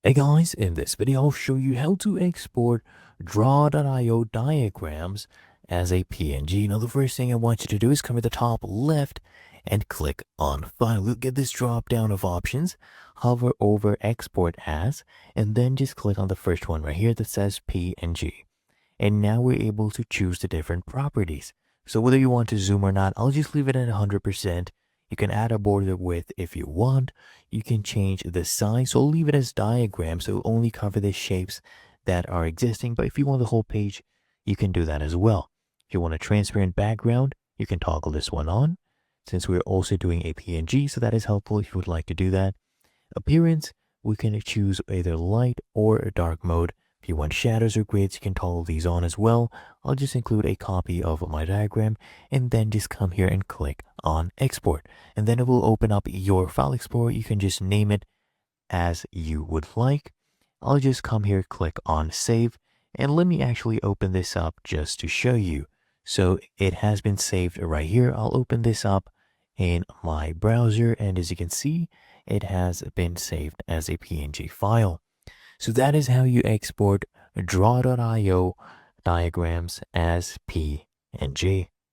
Hey guys, in this video I'll show you how to export draw.io diagrams as a PNG. Now the first thing I want you to do is come to the top left and click on File. You'll get this drop down of options, hover over Export As, and then just click on the first one right here that says PNG. And now we're able to choose the different properties. So whether you want to zoom or not, I'll just leave it at 100%. You can add a border width if you want. You can change the size. So I'll leave it as diagram, so it'll only cover the shapes that are existing. But if you want the whole page, you can do that as well. If you want a transparent background, you can toggle this one on, since we're also doing a PNG, so that is helpful if you would like to do that. Appearance, we can choose either light or dark mode. If you want shadows or grids, you can toggle these on as well. I'll just include a copy of my diagram and then just come here and click on export. And then it will open up your file explorer. You can just name it as you would like. I'll just come here, click on save, and let me actually open this up just to show you. So it has been saved right here. I'll open this up in my browser, and as you can see, it has been saved as a PNG file. So that is how you export draw.io diagrams as PNG.